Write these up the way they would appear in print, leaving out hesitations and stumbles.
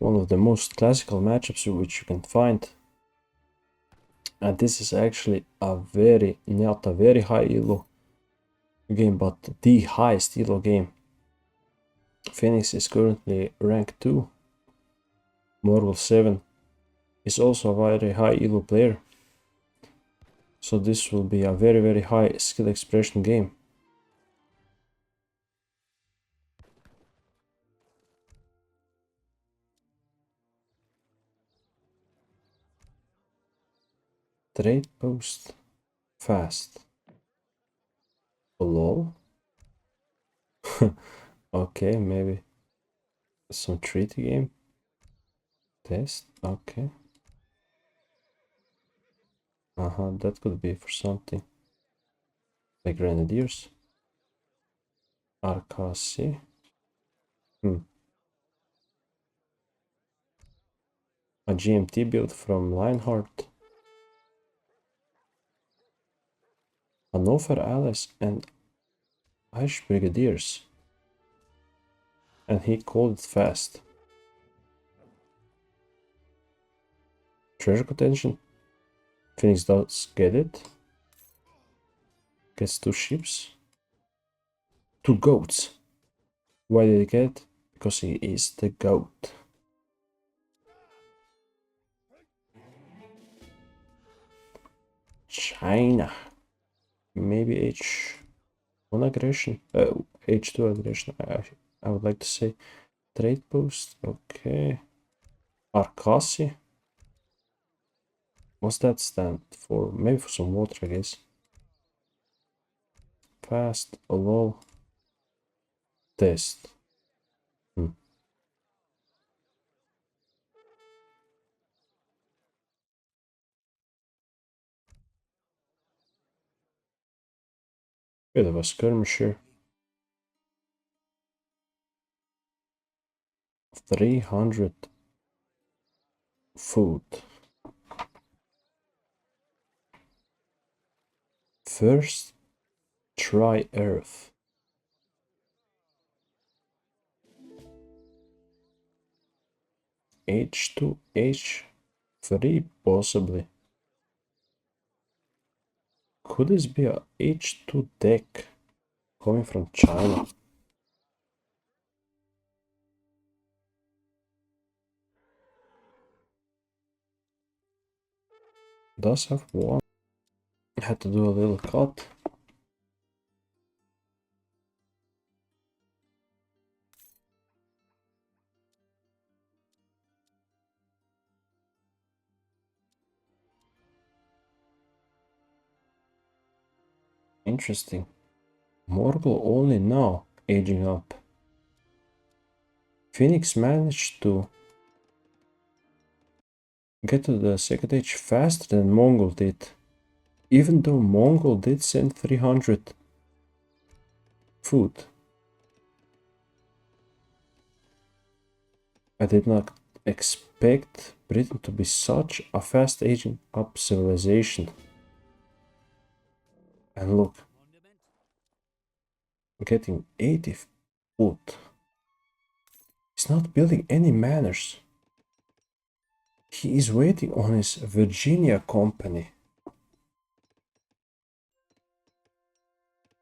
one of the most classical matchups which you can find. And this is actually not a very high elo game, but the highest elo game. Phoenix is currently rank 2. Morgul 7 is also a very high elo player. So this will be a very high skill expression game. Trade post fast. Lol. Okay, maybe some treaty game. Test, okay. That could be for something. Like Grenadiers. RKC. A GMT build from Lionheart. Hannover Allies and Irish Brigadiers. And he called it fast. Treasure contention. Phoenix does get it. Gets 2 ships. 2 goats. Why did he get it? Because he is the goat. China. Maybe H1 aggression. H2 aggression. I would like to say trade post. Okay. Arkasi. What's that stand for? Maybe for some water, I guess. Fast, lol. Test. Bit of a skirmisher. 300 food. First, try Earth. H2, H3 possibly. Could this be a H2 deck coming from China? Does have one. Had to do a little cut. Interesting. Morgul only now aging up. Phoenix managed to get to the second age faster than Mongol did. Even though Mongol did send 300 food. I did not expect Britain to be such a fast aging up civilization. And look, getting 80 food. He's not building any manors. He is waiting on his Virginia company.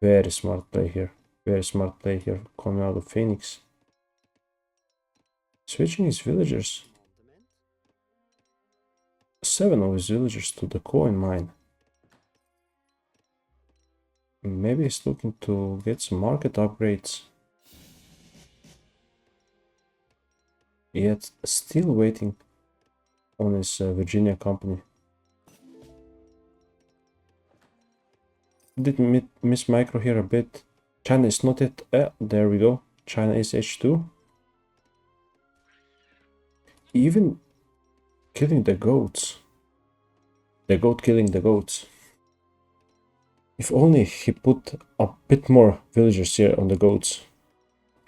Very smart play here. Very smart play here coming out of Phoenix. Switching his villagers. 7 of his villagers to the coin mine. Maybe he's looking to get some market upgrades. Yet still waiting on his Virginia company. Did miss micro here a bit. China is not yet. There we go. China is H2. Even killing the goats. The goat killing the goats. If only he put a bit more villagers here on the goats.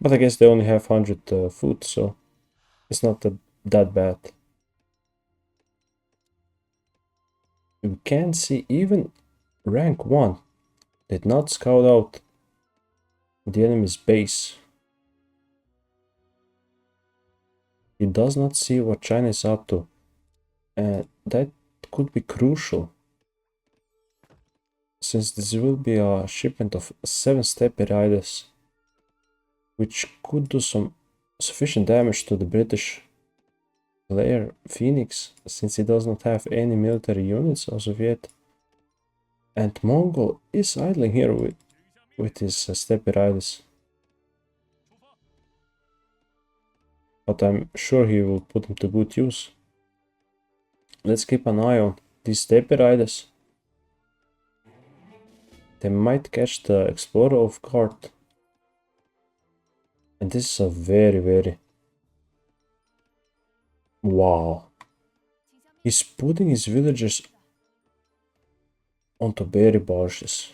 But I guess they only have 100 food, so it's not that bad. You can see even rank 1 did not scout out the enemy's base. He does not see what China is up to. And that could be crucial, since this will be a shipment of 7 steppe riders, which could do some sufficient damage to the British player Phoenix, since he does not have any military units as of yet. And Mongol is idling here with his steppe riders. But I'm sure he will put them to good use. Let's keep an eye on these steppe riders. They might catch the explorer off guard. And this is a very... Wow. He's putting his villagers onto berry barges.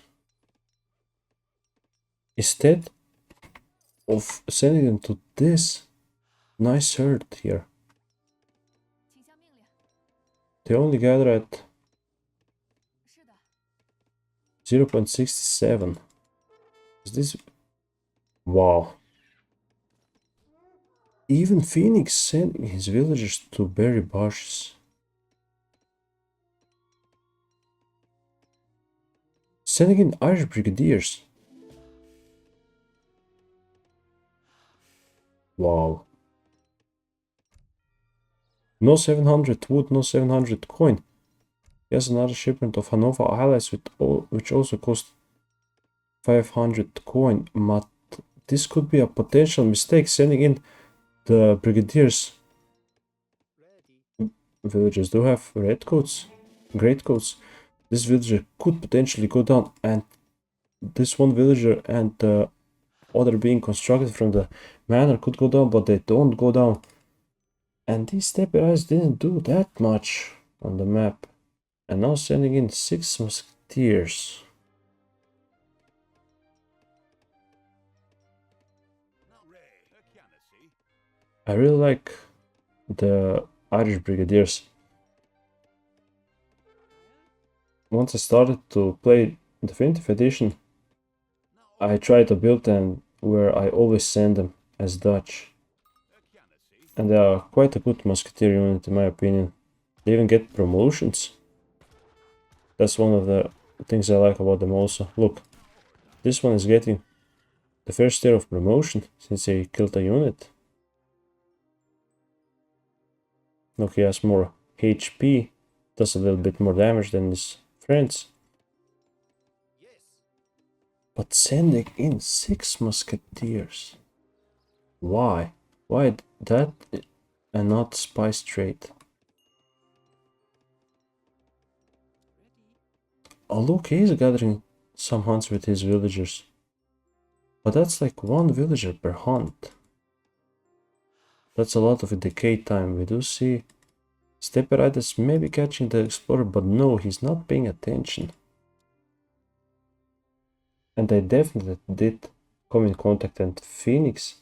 Instead of sending them to this nice herd here, they only gather at 0.67. Is this... Wow. Even Phoenix sending his villagers to berry barges. Sending in Irish brigadiers. Wow. No 700 wood, no 700 coin. He has another shipment of Hanover allies which also cost 500 coin. But this could be a potential mistake, sending in the brigadiers. Villagers do have red coats, great coats. This villager could potentially go down, and this one villager and the other being constructed from the manor could go down, but they don't go down. And these steppe riders didn't do that much on the map. And now sending in 6 musketeers. I really like the Irish brigadiers. Once I started to play Definitive Edition, I tried to build them where I always send them as Dutch. And they are quite a good musketeer unit in my opinion. They even get promotions. That's one of the things I like about them also. Look, this one is getting the first tier of promotion since he killed a unit. Look, he has more HP, does a little bit more damage than his friends. But sending in 6 musketeers. Why? Why that and not spice trade? Oh look, he's gathering some hunts with his villagers. But that's like 1 villager per hunt. That's a lot of decay time. We do see steppe riders maybe catching the explorer, but no, he's not paying attention. And they definitely did come in contact, and Phoenix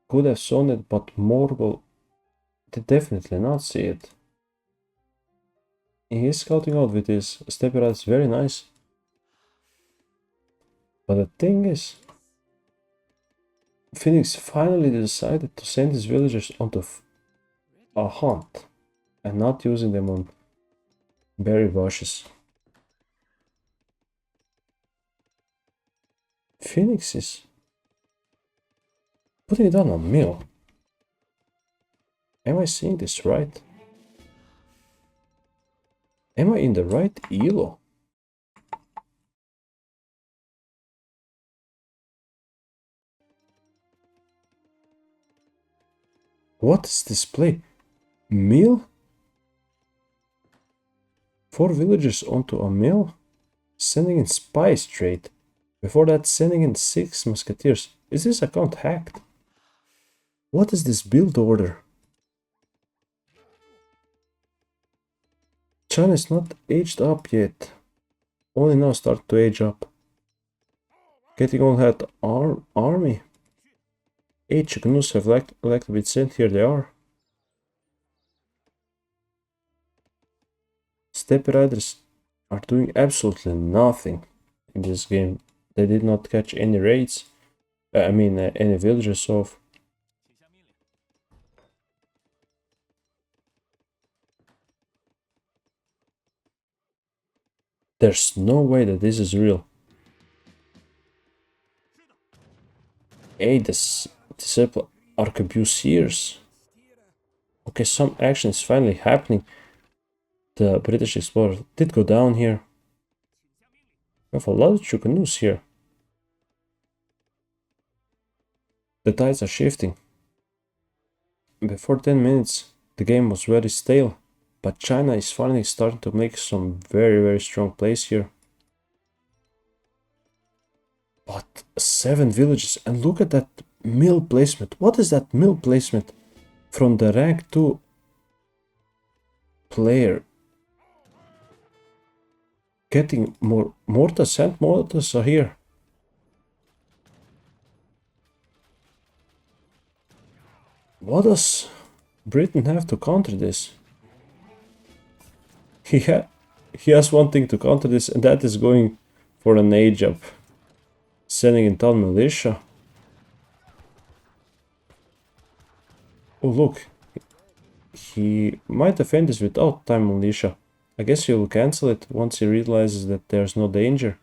could have shown it, but Morgul did definitely not see it. He is scouting out with his steppe riders, very nice. But the thing is, Phoenix finally decided to send his villagers onto a hunt and not using them on berry bushes. Phoenix is putting it on a mill. Am I seeing this right? Am I in the right elo? What is this play? Mill? 4 villagers onto a mill? Sending in spice trade. Before that, sending in 6 musketeers. Is this account hacked? What is this build order? China is not aged up yet. Only now start to age up. Getting on that army. 8 Chignus have like to be sent. Here they are. Steppe riders are doing absolutely nothing in this game. They did not catch any raids. Any villagers off. There's no way that this is real. Hey, this disciple arquebusiers. Okay, some action is finally happening. The British explorer did go down here. We have a lot of canoes here. The tides are shifting. Before 10 minutes, the game was very stale, but China is finally starting to make some very strong plays here. But 7 villages, and look at that mill placement. What is that mill placement? From the rank 2 player. Getting more mortars and mortars are here. What does Britain have to counter this? He has one thing to counter this, and that is going for an age up. Sending in town militia. Oh look, he might defend this without time militia. I guess he will cancel it once he realizes that there's no danger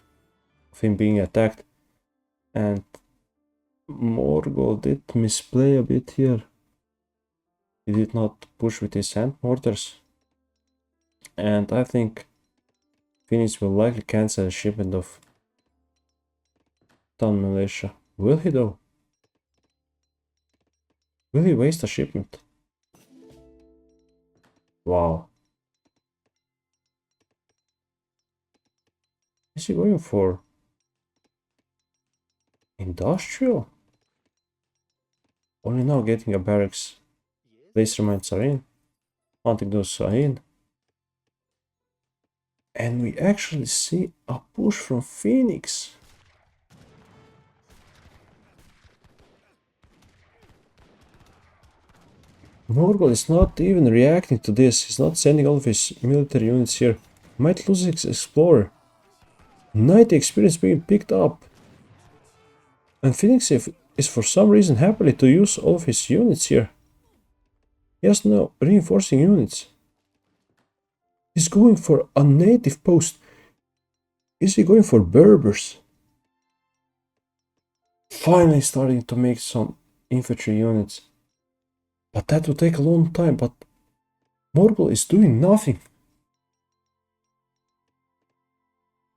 of him being attacked. And Morgul did misplay a bit here. He did not push with his hand mortars. And I think Phoenix will likely cancel a shipment of town militia. Will he though? Will he waste a shipment? Wow. Is he going for industrial? Only now getting a barracks. Laser mines are in. Hunting those are in. And we actually see a push from Phoenix. Morgul is not even reacting to this. He's not sending all of his military units here. Might lose his explorer. 90 experience being picked up. And Phoenix is for some reason happy to use all of his units here. He has no reinforcing units. He's going for a native post. Is he going for Berbers? Finally starting to make some infantry units. But that will take a long time, but Morgul is doing nothing.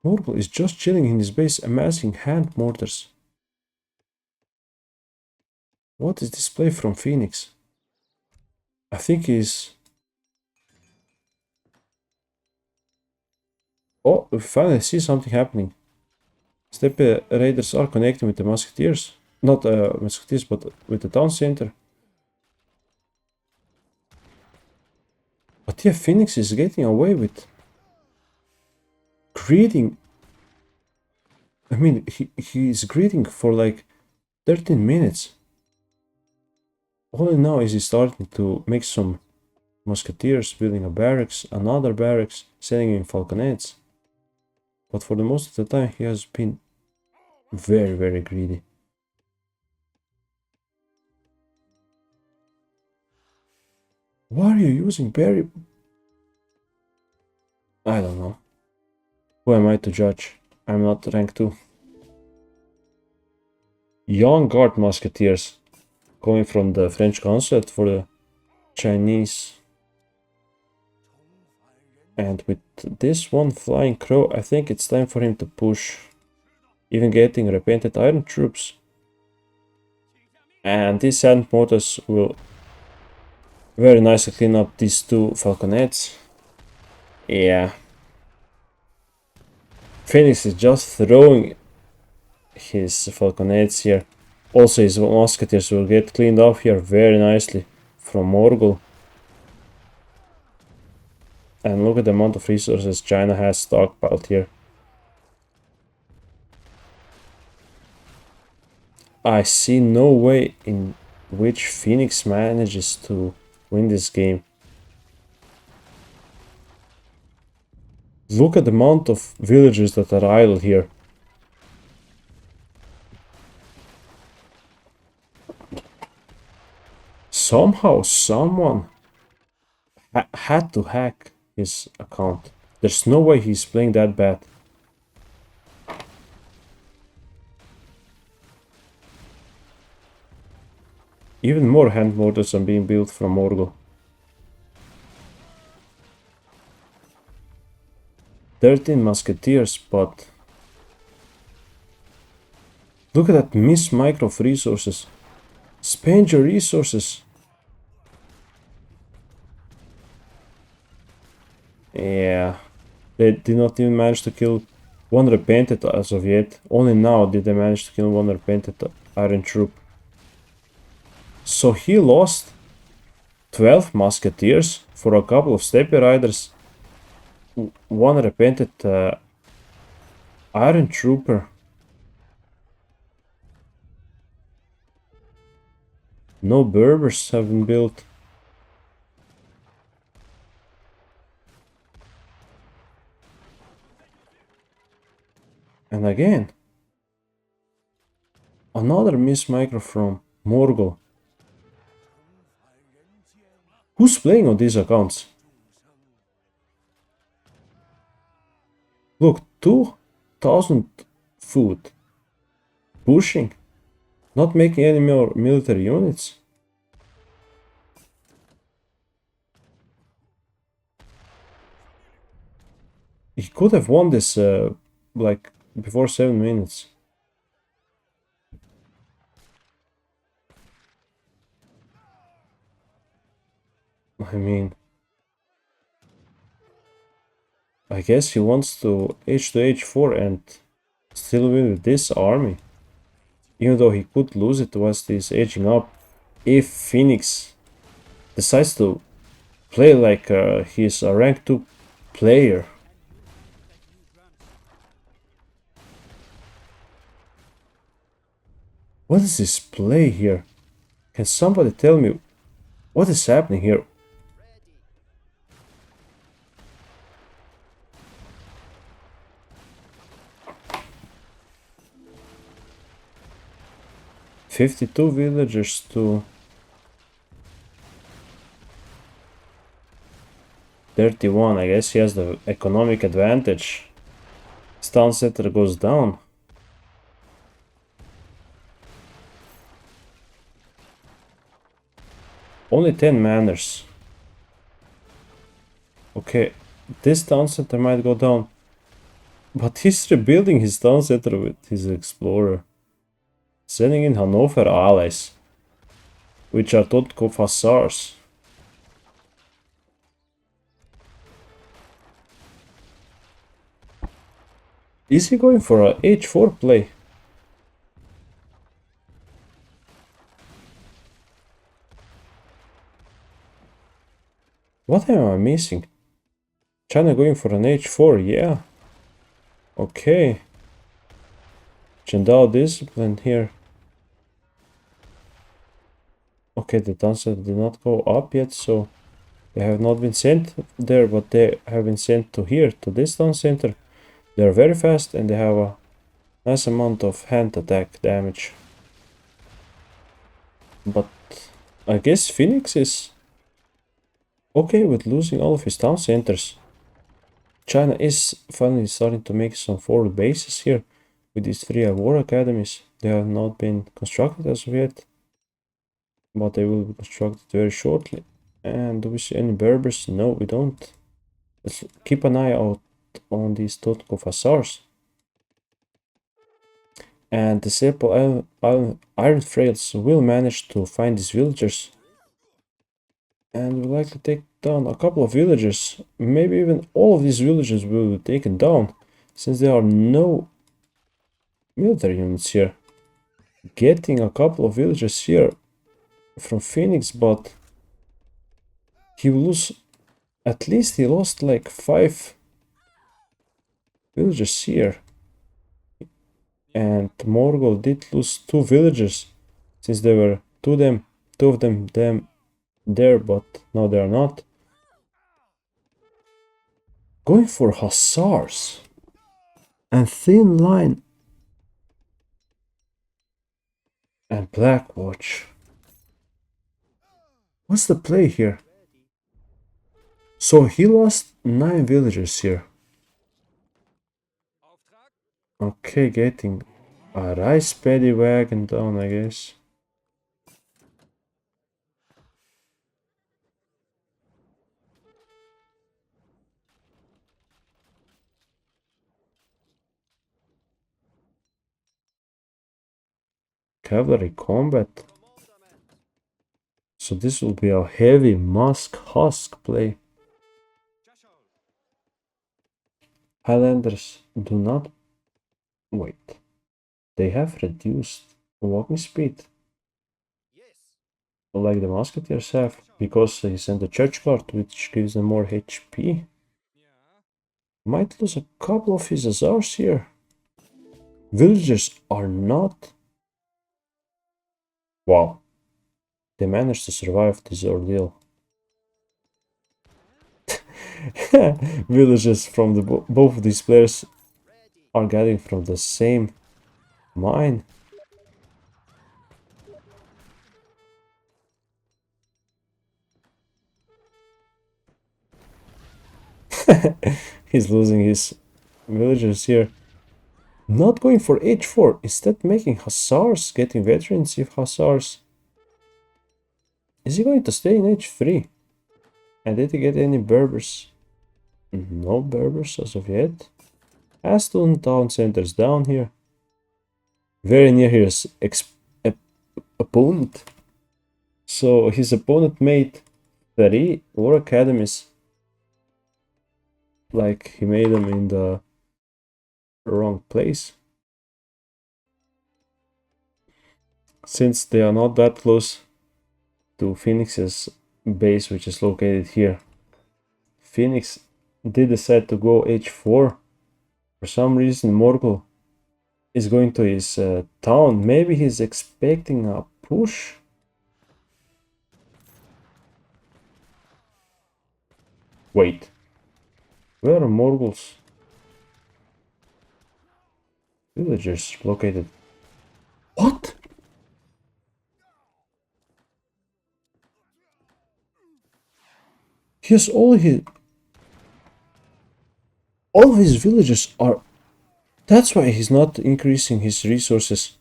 Morgul is just chilling in his base, amassing hand mortars. What is this play from Phoenix? I think he's... Oh, we finally see something happening. Steppe raiders are connecting with the musketeers. Not musketeers, but with the town center. But yeah, Phoenix is getting away with greeting. I mean, he's greeting for like 13 minutes. Only now is he starting to make some musketeers, building a barracks, another barracks, sending in falconets. But for the most of the time, he has been very greedy. Why are you using berry? I don't know. Who am I to judge? I'm not rank 2. Young Guard musketeers coming from the French consulate for the Chinese. And with this one flying crow, I think it's time for him to push. Even getting repainted iron troops. And these hand mortars will very nicely clean up these 2 falconets. Yeah. Phoenix is just throwing his falconets here. Also his musketeers will get cleaned up here very nicely from Morgul. And look at the amount of resources China has stockpiled here. I see no way in which Phoenix manages to win this game. Look at the amount of villagers that are idle here. Somehow someone had to hack his account. There's no way he's playing that bad. Even more hand mortars are being built from Morgul. 13 musketeers, but look at that micro of resources. Spend your resources. Yeah, they did not even manage to kill one repented as of yet. Only now did they manage to kill one repented iron troop. So he lost 12 musketeers for a couple of steppe riders, one repented iron trooper. No Berbers have been built. And again, another micro from Morgul. Who's playing on these accounts? Look, 2000 food. Pushing. Not making any more military units. He could have won this like before 7 minutes. I mean, I guess he wants to H4 and still win with this army. Even though he could lose it whilst he's aging up. If Phoenix decides to play like he's a rank 2 player. What is this play here? Can somebody tell me what is happening here? $52 villagers to 31. I guess he has the economic advantage. His town center goes down. Only 10 manors. Okay, this town center might go down. But he's rebuilding his town center with his explorer. Sending in Hanover allies, which are Totkov hussars. Is he going for a H4 play? What am I missing? China going for an H4, yeah. Okay. Chendao discipline here. Okay, the dancer did not go up yet, so they have not been sent there, but they have been sent to here, to this town center. They are very fast and they have a nice amount of hand attack damage. But I guess Phoenix is okay with losing all of his town centers. China is finally starting to make some forward bases here with these 3 war academies. They have not been constructed as of yet, but they will be constructed very shortly. And do we see any Berbers? No, we don't. Let's keep an eye out on these Totkov hussars. And the simple iron frails will manage to find these villagers. And will likely take down a couple of villagers. Maybe even all of these villagers will be taken down, since there are no military units here. Getting a couple of villagers here from Phoenix, but he will lose. At least he lost like 5 villagers here. And Morgul did lose 2 villagers, since there were 2 of them there, but now they are not. Going for hussars and thin line and Blackwatch. What's the play here? So he lost 9 villagers here. Okay, getting a rice paddy wagon down, I guess. cavalry combat. So this will be a heavy husk play. Highlanders do not... Wait. They have reduced walking speed. Like the musketeers have, because he sent a church guard, which gives them more HP. Might lose a couple of his hussars here. Villagers are not... Wow. They managed to survive this ordeal. Villagers from the both of these players are getting from the same mine. He's losing his villagers here. Not going for h4, instead making hussars, getting veterans if hussars. Is he going to stay in h3? And did he get any Berbers? No Berbers as of yet. Aston town centers down here. Very near his opponent. So his opponent made 3 war academies. Like he made them in the wrong place. Since they are not that close to Phoenix's base, which is located here. Phoenix did decide to go h4. For some reason Morgul is going to his town. Maybe he's expecting a push. Wait. Where are Morgul's villagers located? What? He has all of his villagers are... That's why he's not increasing his resources.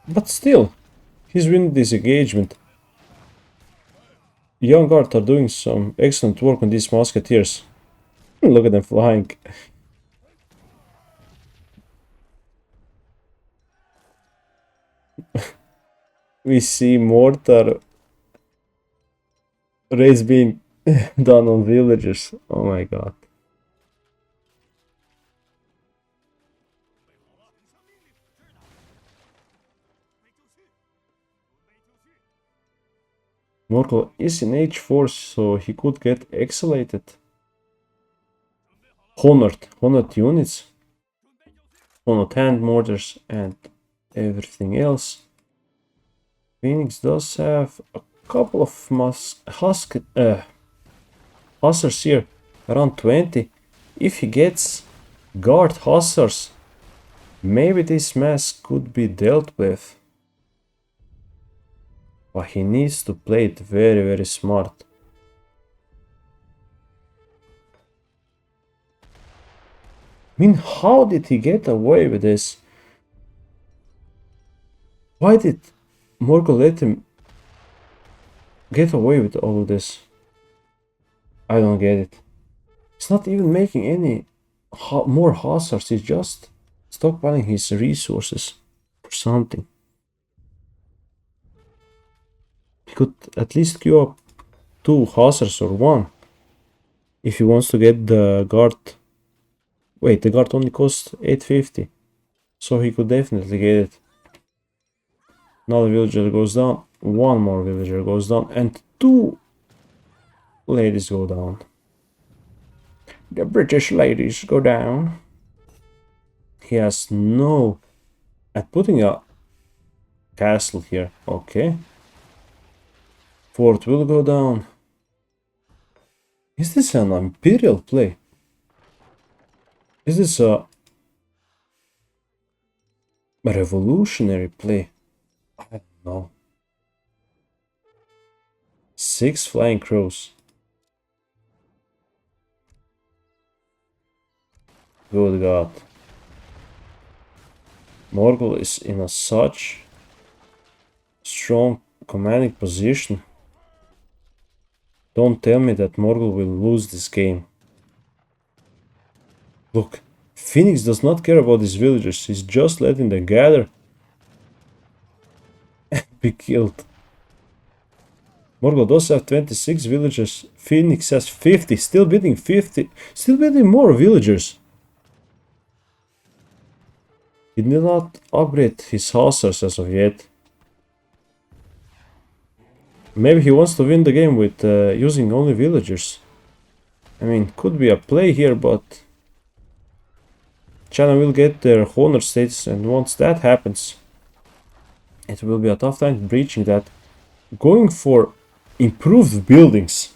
But still, he's winning this engagement. Young Guard are doing some excellent work on these musketeers. Look at them flying. We see mortar raids being done on villagers. Oh my god. Morgul is in h4, so he could get exilated. Honored units. Honored hand mortars and everything else. Phoenix does have a couple of hussars here, around 20. If he gets guard hussars, maybe this mess could be dealt with. But he needs to play it very, very smart. I mean, how did he get away with this? Why did Morgul let him get away with all of this? I don't get it. He's not even making any more hussars, he's just stockpiling his resources for something. He could at least queue up 2 hussars or 1 if he wants to get the guard. Wait, the guard only costs 850, so he could definitely get it. Another villager goes down, 1 more villager goes down, and 2 ladies go down. The British ladies go down. He has no... At putting a castle here, okay. Fort will go down. Is this an imperial play? Is this a revolutionary play? I don't know. 6 flying crows. Good God. Morgul is in a such strong commanding position. Don't tell me that Morgul will lose this game. Look, Phoenix does not care about his villagers. He's just letting them gather. Be killed. Morgul does have 26 villagers. Phoenix has 50. Still building 50. Still building more villagers. He did not upgrade his hussars as of yet. Maybe he wants to win the game with using only villagers. I mean, could be a play here, but China will get their honor status, and once that happens, it will be a tough time breaching that. Going for improved buildings.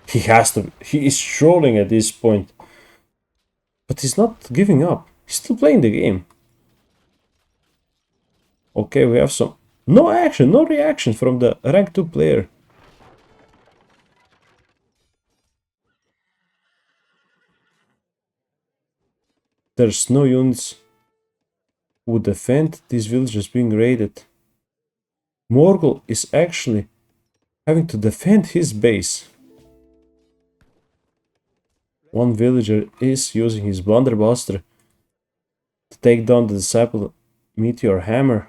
He has to. He is trolling at this point. But he's not giving up. He's still playing the game. Okay, we have some... No action, no reaction from the rank 2 player. There's no units who defend these villages being raided. Morgul is actually having to defend his base. One villager is using his blunderbuster to take down the disciple meteor hammer.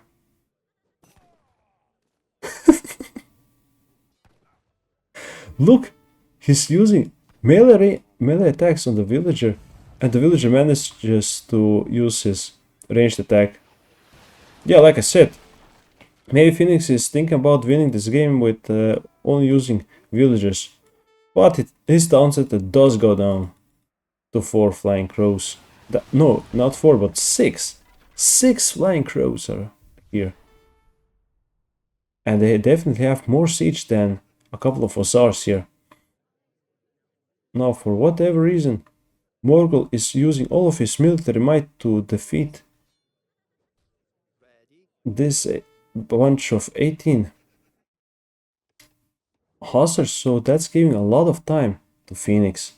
Look, he's using melee attacks on the villager, and the villager manages to use his ranged attack. Yeah, like I said, maybe Phoenix is thinking about winning this game with only using villagers, but his downside does go down to 4 flying crows. No, not 4, but 6. 6 flying crows are here. And they definitely have more siege than a couple of hussars here. Now, for whatever reason, Morgul is using all of his military might to defeat this bunch of 18 hussars, so that's giving a lot of time to Phoenix.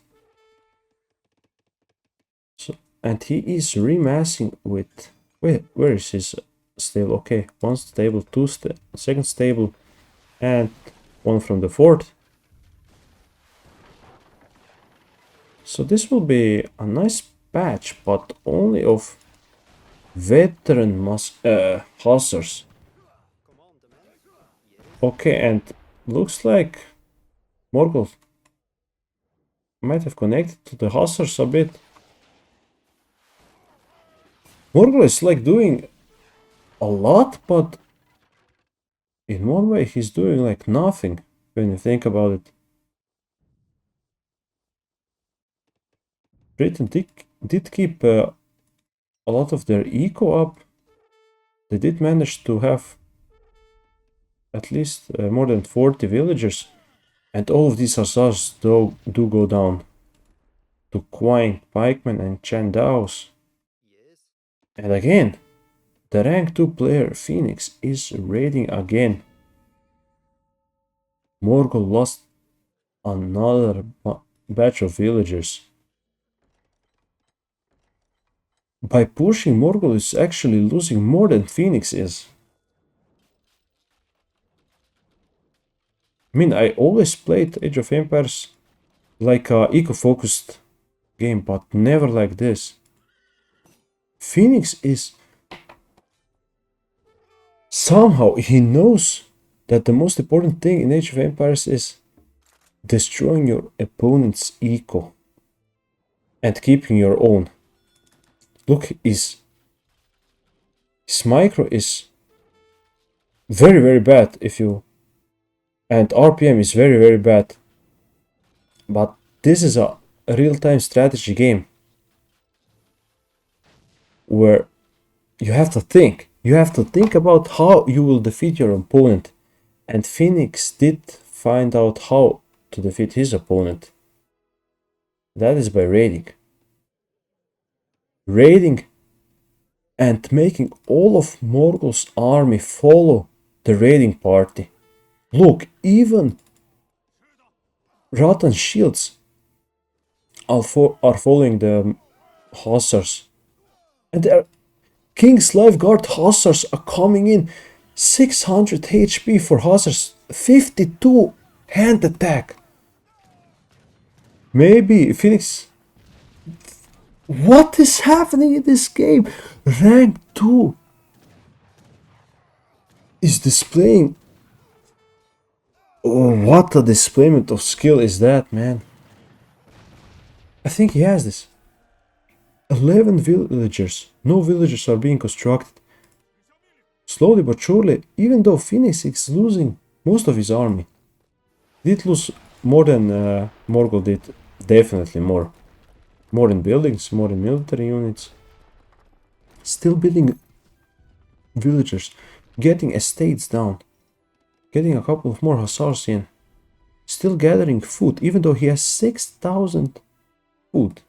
So, and he is remassing with... where is his stable? Okay, one stable, second stable, and one from the fourth. So this will be a nice patch, but only of veteran hussars. Okay, and looks like Morgul might have connected to the hussars a bit. Morgul is like doing a lot, but in one way he's doing like nothing when you think about it. Britain did keep a lot of their eco up. They did manage to have at least more than 40 villagers, and all of these hussars do go down to Qing, pikemen, and Chandaos. And again, the rank 2 player Phoenix is raiding again. Morgul lost another batch of villagers. By pushing, Morgul is actually losing more than Phoenix is. I mean, I always played Age of Empires like a eco-focused game, but never like this. Phoenix is... somehow he knows that the most important thing in Age of Empires is destroying your opponent's eco and keeping your own. Look, his micro is very, very bad if you... and RPM is very, very bad. But this is a real-time strategy game where you have to think. You have to think about how you will defeat your opponent. And Phoenix did find out how to defeat his opponent. That is by raiding. Raiding and making all of Morgul's army follow the raiding party. Look, even Rattan shields are following the hussars. And their King's Lifeguard hussars are coming in. 600 HP for hussars, 52 hand attack. Maybe Phoenix. What is happening in this game? Rank 2 is displaying. Oh, what a displayment of skill is that, man? I think he has this. 11 villagers. No villagers are being constructed. Slowly but surely, even though Phoenix is losing most of his army. Did lose more than Morgul did. Definitely more. More in buildings, more in military units. Still building villagers. Getting estates down. Getting a couple of more hussars in. Still gathering food, even though he has 6,000 food.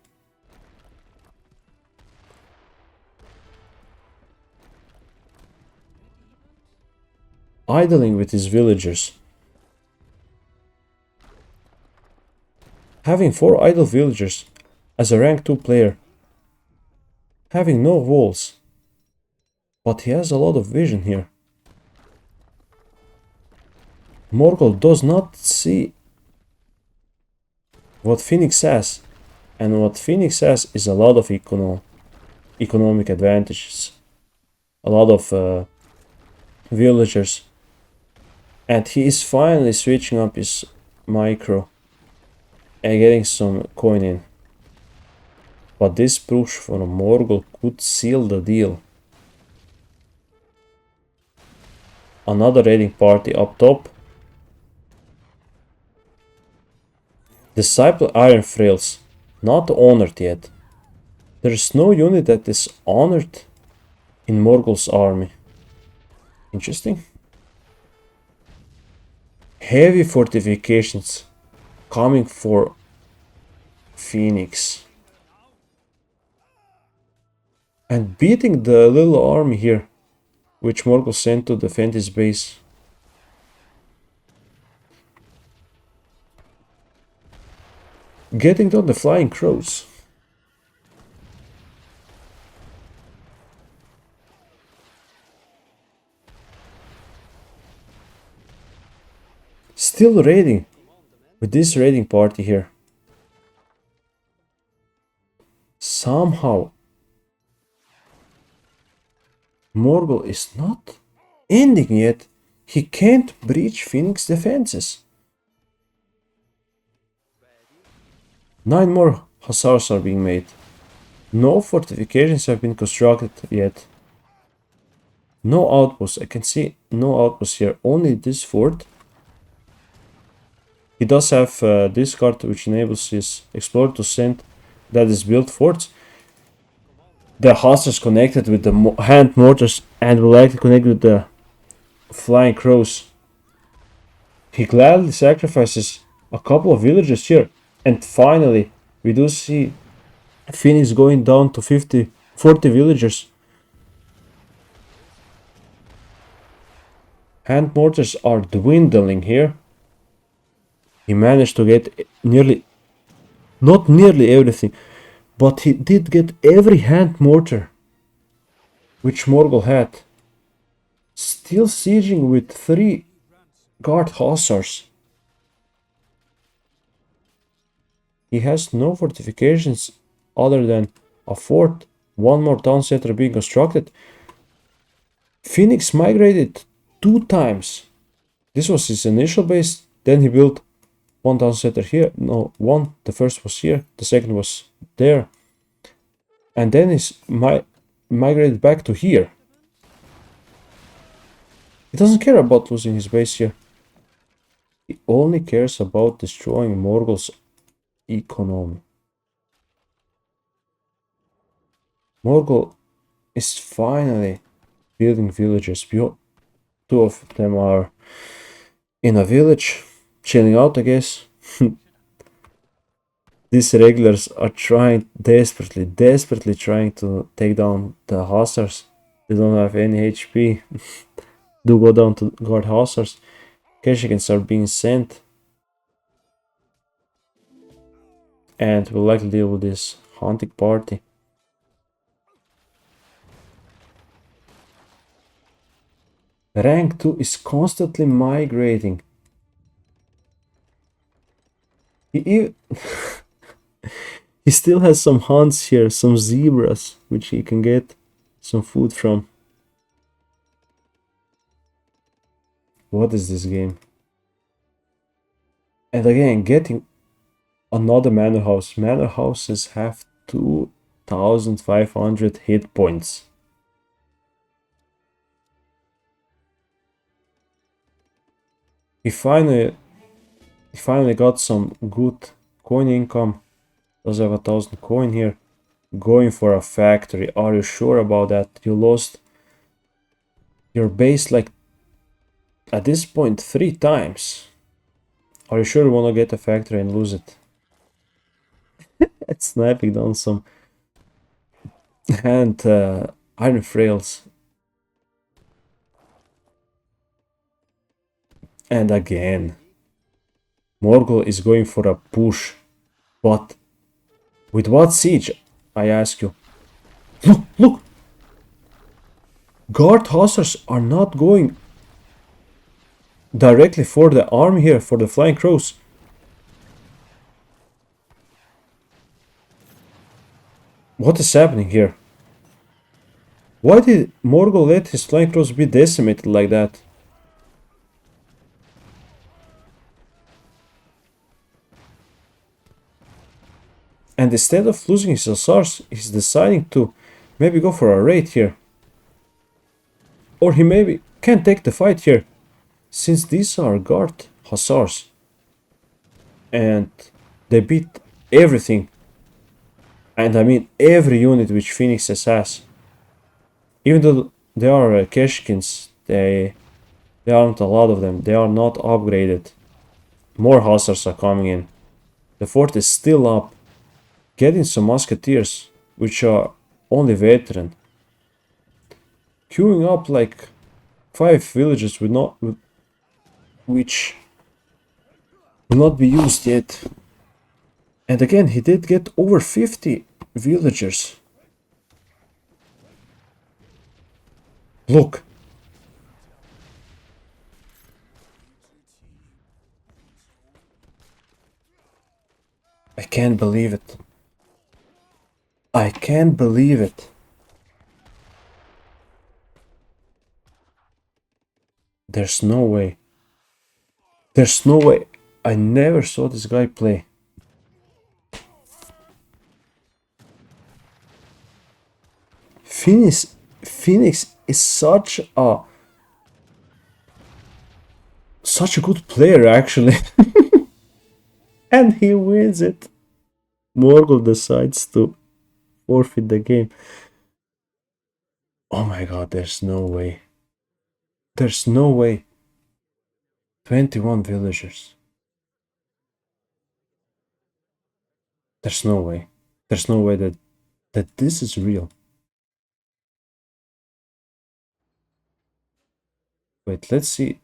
Idling with his villagers. Having 4 idle villagers as a rank 2 player. Having no walls. But he has a lot of vision here. Morgul does not see what Phoenix has. And what Phoenix has is a lot of economic advantages. A lot of villagers. And he is finally switching up his micro and getting some coin in. But this push for a Morgul could seal the deal. Another raiding party up top. Disciple Iron Frails, not honored yet. There is no unit that is honored in Morgul's army. Interesting. Heavy fortifications coming for Phoenix. And beating the little army here, which Morgul sent to defend his base. Getting down the flying crows. Still raiding with this raiding party here. Somehow Morgul is not ending yet. He can't breach Phoenix defenses. 9 more hussars are being made. No fortifications have been constructed yet. No outposts. I can see no outposts here. Only this fort. He does have this card which enables his explorer to send that is built forts. The hussars connected with the hand mortars and will likely connect with the flying crows. He gladly sacrifices a couple of villagers here. And finally, we do see Phoenix going down to 40 villagers. Hand mortars are dwindling here. He managed to get not nearly everything, but he did get every hand mortar which Morgul had. Still sieging with 3 guard hussars. He has no fortifications other than a fort, 1 more town center being constructed. Phoenix migrated 2 times. This was his initial base, then he built 1 town center here. No, 1. The first was here, the second was there. And then he's migrated back to here. He doesn't care about losing his base here. He only cares about destroying Morgul's economy. Morgul is finally building villages. 2 of them are in a village, chilling out, I guess. These regulars are trying desperately trying to take down the hussars. They don't have any HP. Do go down to guard hussars. Keshikins are being sent. And we'll likely deal with this hunting party. Rank 2 is constantly migrating. He still has some hunts here, some zebras, which he can get some food from. What is this game? And again, getting another manor house. Manor houses have 2,500 hit points. He finally got some good coin income. Does have 1,000 coin here. Going for a factory. Are you sure about that? You lost your base like at this point 3 times. Are you sure you want to get a factory and lose it? It's sniping down some hand iron frails. And again, Morgul is going for a push. But with what siege? I ask you. Look, look! Guard hussars are not going directly for the army here, for the flying crows. What is happening here? Why did Morgul let his flying crows be decimated like that? And instead of losing his hussars, he's deciding to maybe go for a raid here. Or he maybe can take the fight here, since these are guard hussars. And they beat everything. And I mean every unit which Phoenix has. Even though they are Keshkins, they aren't a lot of them. They are not upgraded. More hussars are coming in. The fort is still up. Getting some musketeers, which are only veteran. Queuing up like 5 villages which will not be used yet. And again, he did get over 50 villagers. Look. I can't believe it. I can't believe it. There's no way. There's no way. I never saw this guy play. Phoenix is such a good player actually. And he wins it. Morgul decides to forfeit the game. Oh my god, there's no way. There's no way. 21 villagers. There's no way. There's no way that this is real. Wait, let's see.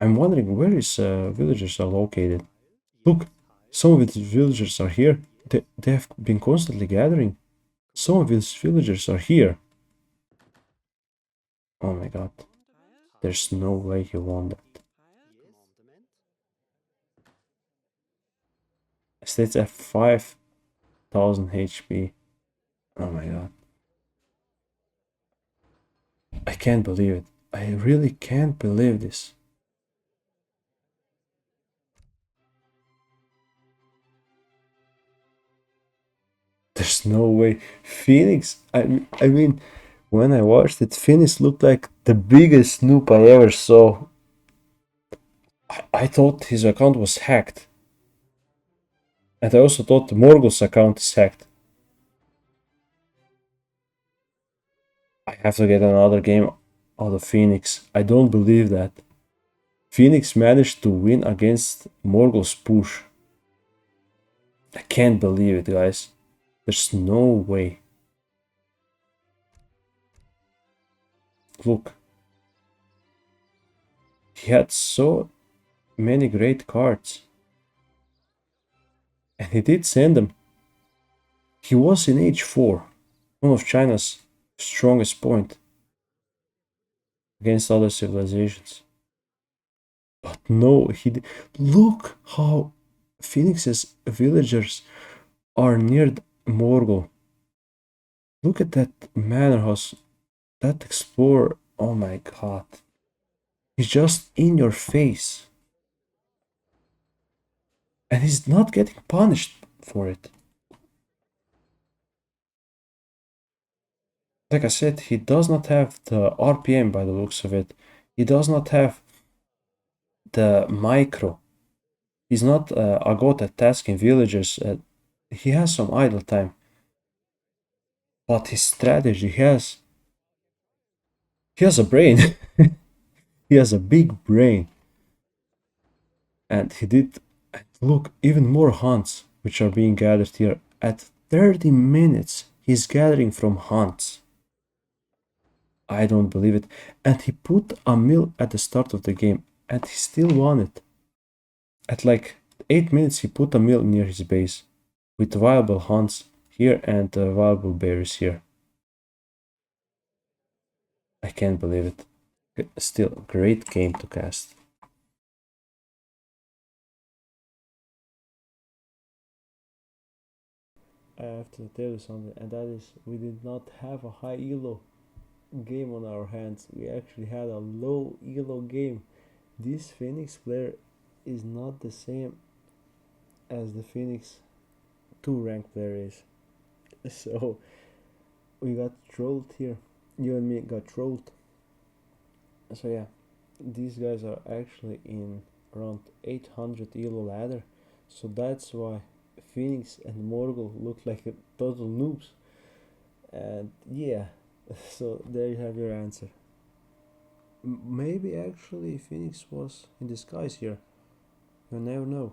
I'm wondering where his villagers are located. Look, some of these villagers are here. They have been constantly gathering. Some of these villagers are here. Oh my god. There's no way he won that. States have 5,000 HP. Oh my god. I can't believe it. I really can't believe this. There's no way. Phoenix, I mean, when I watched it, Phoenix looked like the biggest noob I ever saw. I thought his account was hacked. And I also thought Morgul's account is hacked. I have to get another game out of Phoenix. I don't believe that. Phoenix managed to win against Morgul's push. I can't believe it, guys. There's no way. Look. He had so many great cards. And he did send them. He was in age 4. One of China's strongest point against other civilizations. But no, look how Phoenix's villagers are near Morgul. Look at that manor house, that explorer. Oh my god. He's just in your face. And he's not getting punished for it. Like I said, he does not have the RPM by the looks of it. He does not have the micro. He's not a god at tasking villagers. He has some idle time. But his strategy, he has a brain. He has a big brain. And he did, look, even more hunts which are being gathered here. At 30 minutes, he's gathering from hunts. I don't believe it. And he put a mill at the start of the game, and he still won it. At like 8 minutes, he put a mill near his base, with viable hunts here and viable berries here. I can't believe it. Still, great game to cast. I have to tell you something, and that is we did not have a high elo game on our hands. We actually had a low elo game. This Phoenix player is not the same as the Phoenix 2 rank player is. So we got trolled here. You and me got trolled. So yeah, these guys are actually in around 800 elo ladder. So that's why Phoenix and Morgul look like a total noobs. And yeah, so there you have your answer. Maybe actually Phoenix was in disguise here. You never know.